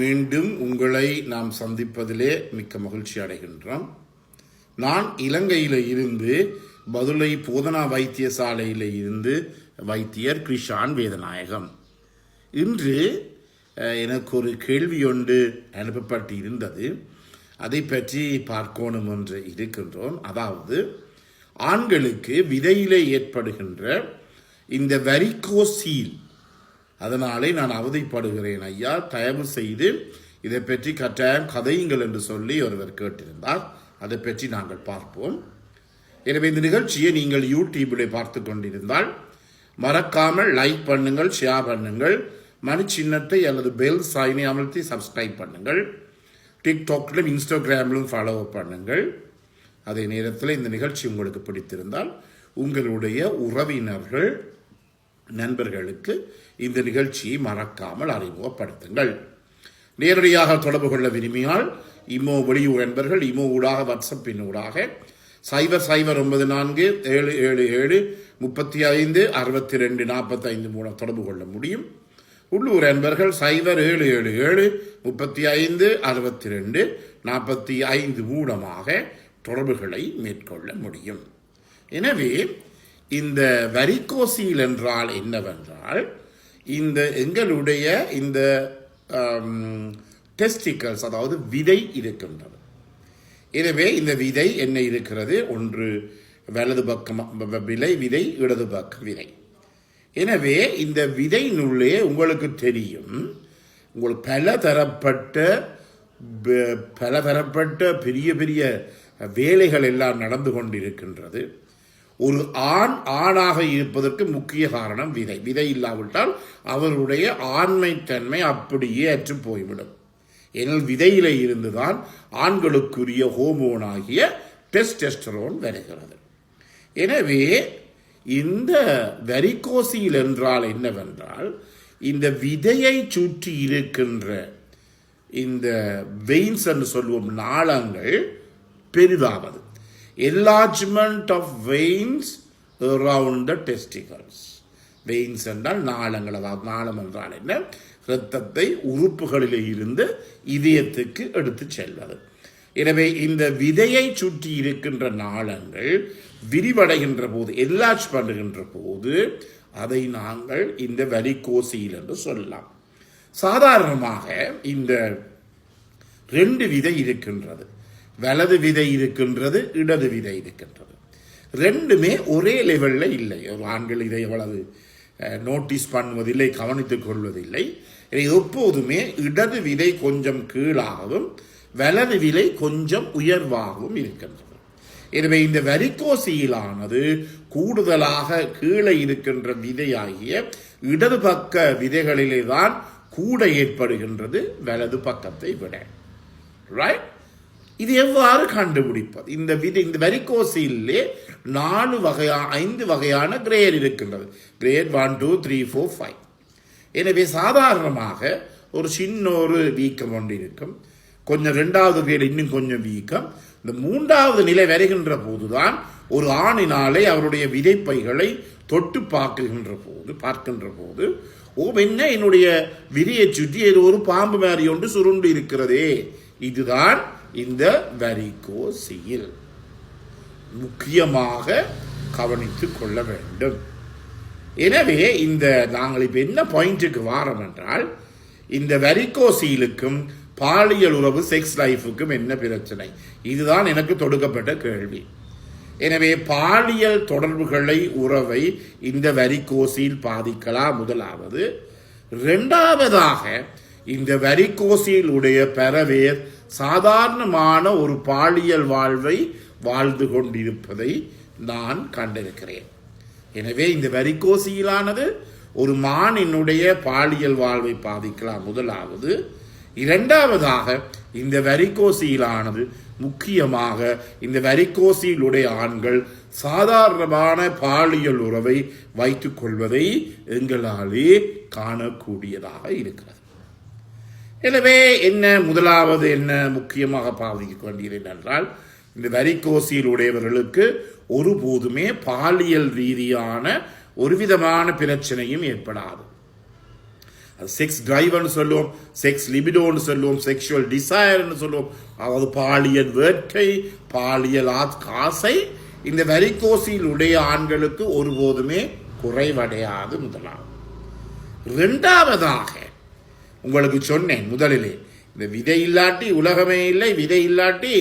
மீண்டும் உங்களை நாம் சந்திப்பதிலே மிக்க மகிழ்ச்சி அடைகின்றோம். நான் இலங்கையில் இருந்து பதுளை போதனா வைத்தியசாலையில் இருந்து வைத்தியர் கிருஷான் வேதநாயகம். இன்று எனக்கு ஒரு கேள்வி ஒன்று அனுப்பப்பட்டு இருந்தது. அதை பற்றி பார்க்கணும் என்று இருக்கின்றோம். அதாவது ஆண்களுக்கு விதையிலே ஏற்படுகின்ற இந்த வெரிகோசீல், அதனாலே நான் அவதிப்படுகிறேன் ஐயா, தயவு செய்து இதை பற்றி கட்டாயம் கதையுங்கள் என்று சொல்லி ஒருவர் கேட்டிருந்தார். அதை பற்றி நாங்கள் பார்ப்போம். எனவே இந்த நிகழ்ச்சியை நீங்கள் யூடியூபில் பார்த்து கொண்டிருந்தால் மறக்காமல் லைக் பண்ணுங்கள், ஷேர் பண்ணுங்கள், மணி சின்னத்தை அல்லது பெல் சைனை அமர்த்தி சப்ஸ்கிரைப் பண்ணுங்கள். டிக்டாக்லும் இன்ஸ்டாகிராமிலும் ஃபாலோ பண்ணுங்கள். அதே நேரத்தில் இந்த நிகழ்ச்சி உங்களுக்கு பிடித்திருந்தால் உங்களுடைய உறவினர்கள், நண்பர்களுக்கு இந்த நிகழ்ச்சியை மறக்காமல் அறிமுகப்படுத்துங்கள். நேரடியாக தொடர்பு கொள்ள விரும்பினால் இமோ வெளியூர் நண்பர்கள் இமோ ஊடாக, வாட்ஸ்அப்பின் ஊடாக 009477356245 மூலம் தொடர்பு கொள்ள முடியும். உள்ளூர் நண்பர்கள் 0777356245 மூலமாக தொடர்புகளை மேற்கொள்ள முடியும். எனவே இந்த வெரிகோசீல் என்றால் என்னவென்றால், இந்த எங்களுடைய இந்த டெஸ்டிகல்ஸ், அதாவது விதை இருக்கின்றது. எனவே இந்த விதை என்ன இருக்கிறது? ஒன்று வலது பக்கம் விதை, இடது பக்கம் விதை. எனவே இந்த விதையினுள்ளே உங்களுக்கு தெரியும், உங்களுக்கு பலதரப்பட்ட பெரிய பெரிய வேலைகள் எல்லாம் நடந்து கொண்டிருக்கின்றது. ஒரு ஆணாக இருப்பதற்கு முக்கிய காரணம் விதை. விதை இல்லாவிட்டால் அவருடைய ஆண்மைத்தன்மை அப்படியே அற்று போய்விடும். ஏனால் விதையில இருந்துதான் ஆண்களுக்குரிய ஹோமோனாகிய டெஸ்டெஸ்டரோன் வருகிறது. எனவே இந்த வெரிகோசீல் என்றால் என்னவென்றால், இந்த விதையை சுற்றி இருக்கின்ற இந்த வெயின்ஸ் என்று சொல்லுவோம், நாளங்கள் பெரிதாவது. enlargement of veins around the testicles. Veins என்றால் நாளங்கள். அதாவது நாளம் என்றால் என்ன? இரத்தத்தை உறுப்புகளிலே இருந்து இதயத்துக்கு எடுத்து செல்வது. எனவே இந்த விதையை சுற்றி இருக்கின்ற நாளங்கள் விரிவடைகின்ற போது, என்லார்ஜ் பண்ணுகின்ற போது, அதை நாங்கள் இந்த வெரிகோசீல் என்று சொல்லலாம். சாதாரணமாக இந்த 2 விதை இருக்கின்றது. வலது விதை இருக்கின்றது, இடது விதை இருக்கின்றது. ரெண்டுமே ஒரே லெவலில் இல்லை. ஆண்கள் இதை எவ்வளவு நோட்டீஸ் பண்ணுவதில்லை, கவனித்துக் கொள்வதில்லை. எப்போதுமே இடது விதை கொஞ்சம் கீழாகவும் வலது விதை கொஞ்சம் உயர்வாகவும் இருக்கின்றது. எனவே இந்த வெரிகோசீலானது கூடுதலாக கீழே இருக்கின்ற விதையாகிய இடது பக்க விதைகளிலே தான் கூட ஏற்படுகின்றது, வலது பக்கத்தை விட. ரைட்? இது எவ்வாறு கண்டுபிடிப்பது? இந்த வெரிகோசீலே 5 வகையான கிரேட் இருக்கின்றது. கிரேட் 1, 2, 3, 4, 5. எனவே சாதாரணமாக ஒரு சின்ன ஒரு வீக்கம் ஒன்று இருக்கும். கொஞ்சம் 2வது கிரேட் இன்னும் கொஞ்சம் வீக்கம். இந்த 3வது நிலை வருகின்ற போதுதான் ஒரு ஆணினாலே அவருடைய விதைப்பைகளை தொட்டு பார்க்கின்ற போது என்ன, என்னுடைய விதையை சுற்றி ஏதோ ஒரு பாம்பு மாதிரி ஒன்று சுருண்டு இருக்கிறதே, இதுதான் இந்த வெரிகோசீல். முக்கியமாக கவனித்துக் கொள்ள வேண்டும். எனவே நாங்கள் இப்ப என்ன பாயிண்ட்டுக்கு வாரோம் என்றால், இந்த வெரிகோசீலுக்கும் பாலியல் உறவு, செக்ஸ் லைஃபுக்கும் என்ன பிரச்சனை? இதுதான் எனக்கு தொடுக்கப்பட்ட கேள்வி. எனவே பாலியல் தொடர்புகளை, உறவை இந்த வெரிகோசீல் பாதிக்கலாம். முதலாவது. 2வதாக, இந்த வெரிகோசீல் உடைய பெறவேர் சாதாரணமான ஒரு பாலியல் வாழ்வை வாழ்ந்து கொண்டிருப்பதை நான் கண்டிருக்கிறேன். எனவே இந்த வெரிகோசீலானது ஒரு மானினுடைய பாலியல் வாழ்வை பாதிக்கலாம். முதலாவது. 2வதாக, இந்த வெரிகோசீலானது முக்கியமாக இந்த வெரிகோசீலுடைய ஆண்கள் சாதாரணமான பாலியல் உறவை வைத்துக் கொள்வதை எங்களாலே காணக்கூடியதாக இருக்கிறது. எனவே முதலாவது என்ன முக்கியமாக பாதிக்க வேண்டியது என்றால், இந்த வெரிகோசீல் உடையவர்களுக்கு ஒருபோதுமே பாலியல் ரீதியான ஒரு விதமான பிரச்சனையும் ஏற்படாது. செக்ஸ் டிரைவ்னு சொல்லுவோம், செக்ஸ் லிபிடோன்னு சொல்லுவோம், செக்ஷுவல் டிசைர்னு சொல்லுவோம். அதாவது பாலியல் வேட்கை, பாலியல் ஆசை இந்த வெரிகோசில் உடைய ஆண்களுக்கு ஒருபோதுமே குறைவடையாது. முதலாவது. இரண்டாவதாக உங்களுக்கு சொன்னேன் முதலிலே, இந்த விதை இல்லாட்டி உலகமே இல்லை, விதை இல்லாட்டி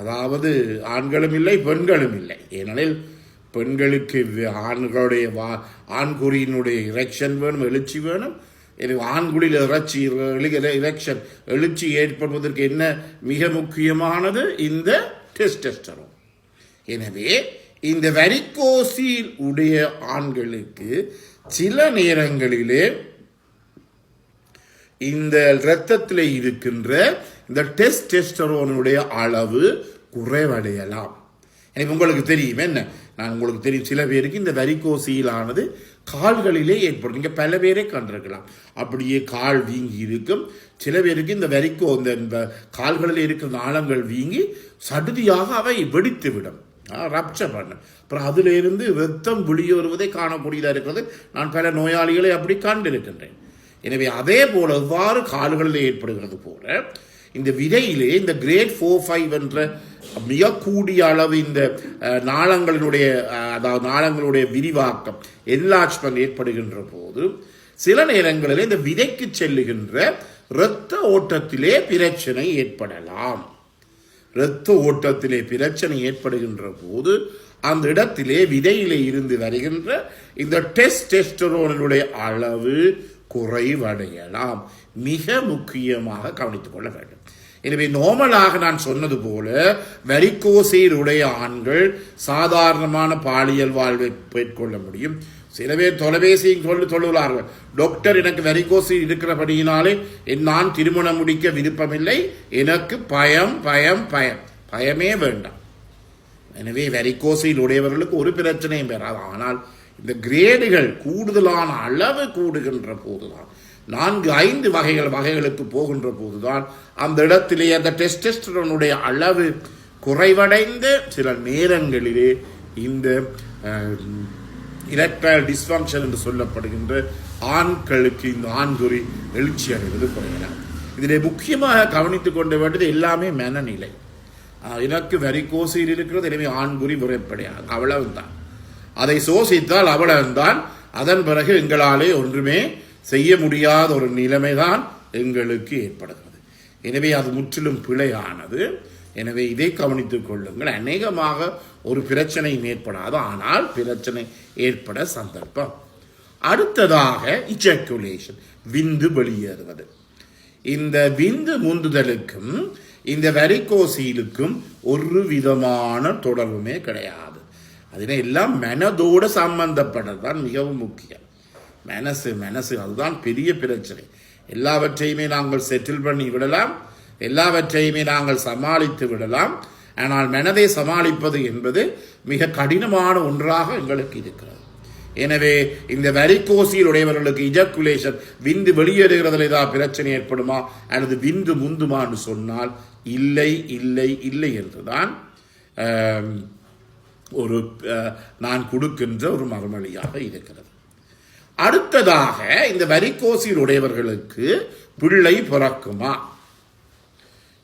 அதாவது ஆண்களும் இல்லை பெண்களும் இல்லை. ஏனெனில் பெண்களுக்கு ஆண்களுடைய ஆண்குறியினுடைய இரெக்ஷன் வேணும், எழுச்சி வேணும். ஆண்குறியில் இரெக்ஷன் எழுச்சி ஏற்படுவதற்கு என்ன மிக முக்கியமானது? இந்த டெஸ்டோஸ்டெரோன். எனவே இந்த வெரிகோசில் உடைய ஆண்களுக்கு சில நேரங்களிலே இந்த இரத்தத்தில் இருக்கின்ற இந்த டெஸ்டோஸ்டெரோனுடைய அளவு குறைவடையலாம். எனக்கு உங்களுக்கு தெரியும் என்ன, நான் உங்களுக்கு தெரியும், சில பேருக்கு இந்த வெரிகோசிலானது கால்களிலே ஏற்படும். நீங்கள் பல பேரை கண்டிருக்கலாம், அப்படியே கால் வீங்கி இருக்கும். சில பேருக்கு இந்த இந்த கால்களில் இருக்கிற நாளங்கள் வீங்கி சடுதியாக அவை வெடித்து விடும், ரப்சர் பண்ண. அப்புறம் அதிலிருந்து ரத்தம் வெளியேறுவதை காணக்கூடியதாக இருக்கிறது. நான் பல நோயாளிகளை அப்படி கண்டிருக்கின்றேன். எனவே அதே போல எவ்வாறு கால்களில் ஏற்படுகிறது போல இந்த விதையிலே இந்த கிரேட் 4-5 என்ற மிக கூடிய அளவு இந்த நாளங்களுடைய அதாவது நாளங்களுடைய விரிவாக்கம் என்லார்ஜ்மென்ட் ஏற்படுகின்ற போது சில நேரங்களில் இந்த விதைக்கு செல்லுகின்ற இரத்த ஓட்டத்திலே பிரச்சனை ஏற்படலாம். இரத்த ஓட்டத்திலே பிரச்சனை ஏற்படுகின்ற போது அந்த இடத்திலே விதையிலே இருந்து வருகின்ற இந்த டெஸ்டோஸ்டெரோனுடைய அளவு குறைவடையலாம். மிக முக்கியமாக கவனித்துக் கொள்ள வேண்டும். எனவே நார்மலாக நான் சொன்னது போல வெரிகோசில் உடைய ஆண்கள் சாதாரணமான பாலியல் வாழ்வை மேற்கொள்ள முடியும். சில பேர் தொலைபேசியும் சொல்லுவார்கள், டாக்டர் எனக்கு வெரிகோசில் இருக்கிறபடியினாலே நான் திருமணம் முடிக்க விருப்பமில்லை, எனக்கு பயம் பயம் பயம். பயமே வேண்டாம். எனவே வெரிகோசில் உடையவர்களுக்கு ஒரு பிரச்சனையும் பெறாது. ஆனால் இந்த கிரேடுகள் கூடுதலான அளவு கூடுகின்ற போதுதான், 4-5 வகைகளுக்கு போகின்ற போதுதான் அந்த இடத்திலே அந்த டெஸ்டோஸ்டெரோனுடைய அளவு குறைவடைந்து சில நேரங்களிலே இந்த எரெக்டைல் டிஸ்ஃபங்க்ஷன் என்று சொல்லப்படுகின்ற ஆண்களுக்கு இந்த ஆண்குறி எழுச்சி அடைவது குறையலாம். இதிலே முக்கியமாக கவனித்துக் கொள்ள வேண்டியது எல்லாமே மனநிலை. எனக்கு வெரிகோசில் இருக்கிறது, எனவே ஆண்குறி முறைப்படையாது, அவ்வளவுதான். அதை சோசித்தால் அவ்வளவுதான். அதன் பிறகு எங்களாலே ஒன்றுமே செய்ய முடியாத ஒரு நிலைமைதான் எங்களுக்கு ஏற்படுகிறது. எனவே அது முற்றிலும் பிழையானது. எனவே இதை கவனித்துக் கொள்ளுங்கள். அநேகமாக ஒரு பிரச்சனை ஏற்படாது, ஆனால் பிரச்சனை ஏற்பட சந்தர்ப்பம். அடுத்ததாக இஜாக்குலேஷன், விந்து வெளியேறுவது. இந்த விந்து முந்துதலுக்கும் இந்த வெரிகோசிலுக்கும் ஒரு விதமான தொடர்புமே கிடையாது. அதில் எல்லாம் மனதோடு சம்பந்தப்பட்டதுதான் மிகவும் முக்கியம். மனசு அதுதான் பெரிய பிரச்சனை. எல்லாவற்றையுமே நாங்கள் செட்டில் பண்ணி விடலாம், எல்லாவற்றையுமே நாங்கள் சமாளித்து விடலாம். ஆனால் மனதை சமாளிப்பது என்பது மிக கடினமான ஒன்றாக எங்களுக்கு இருக்கிறது. எனவே இந்த வெரிகோசில் உடையவர்களுக்கு இஜாக்குலேஷன், விந்து வெளியேறுகிறதுல ஏதாவது பிரச்சனை ஏற்படுமா அல்லது விந்து முந்துமான்னு சொன்னால் இல்லை இல்லை இல்லை என்றுதான் ஒரு நான் கொடுக்கின்ற ஒரு மறுமொழியாக இருக்கிறது. அடுத்ததாக இந்த வெரிகோசில் உடையவர்களுக்கு பிள்ளை பிறக்குமா?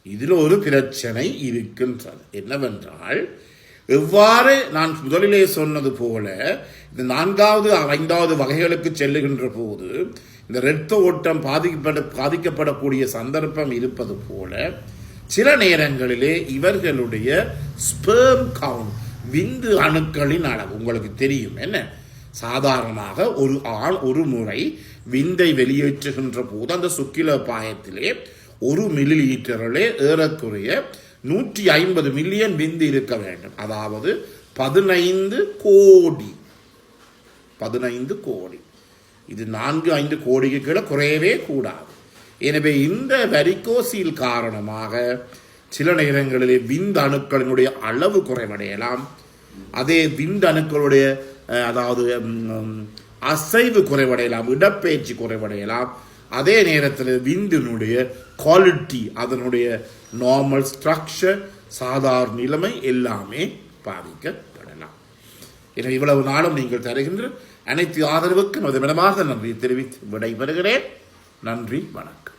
இதில் ஒரு பிரச்சனை இருக்கின்றது. என்னவென்றால், எவ்வாறு நான் முதலிலே சொன்னது போல இந்த 4வது 5வது வகைகளுக்கு செல்லுகின்ற போது இந்த இரத்த ஓட்டம் பாதிக்கப்படக்கூடிய சந்தர்ப்பம் இருப்பது போல சில நேரங்களிலே இவர்களுடைய ஸ்பெர்ம் கவுண்ட், விந்து அணுக்களின் அளவு உங்களுக்கு தெரியும். என்ன, சாதாரணமாக ஒரு ஆண் ஒரு முறை விந்தை வெளியேற்றுகின்ற போது அந்த சுக்கில பாயத்திலே 1 மில்லிலீட்டரிலே ஏறக்குறைய 150 மில்லியன் விந்து இருக்க வேண்டும். அதாவது 15 கோடி. இது 4-5 கோடிக்கு கீழே குறையவே கூடாது. எனவே இந்த வெரிகோசில் காரணமாக சில நேரங்களிலே விந்து அணுக்களினுடைய அளவு குறைவடையலாம். அதே விந்து அணுக்களுடைய அதாவது அசைவு குறைவடையலாம், இடப்பெயர்ச்சி குறைவடையலாம். அதே நேரத்தில் விந்தினுடைய குவாலிட்டி, அதனுடைய நார்மல் ஸ்ட்ரக்சர், சாதாரண நிலைமை எல்லாமே பாதிக்கப்படலாம். எனவே இவ்வளவு நாளும் நீங்கள் தருகின்ற அனைத்து ஆதரவுக்கும் மனமார்ந்த நன்றி தெரிவித்து விடைபெறுகிறேன். நன்றி, வணக்கம்.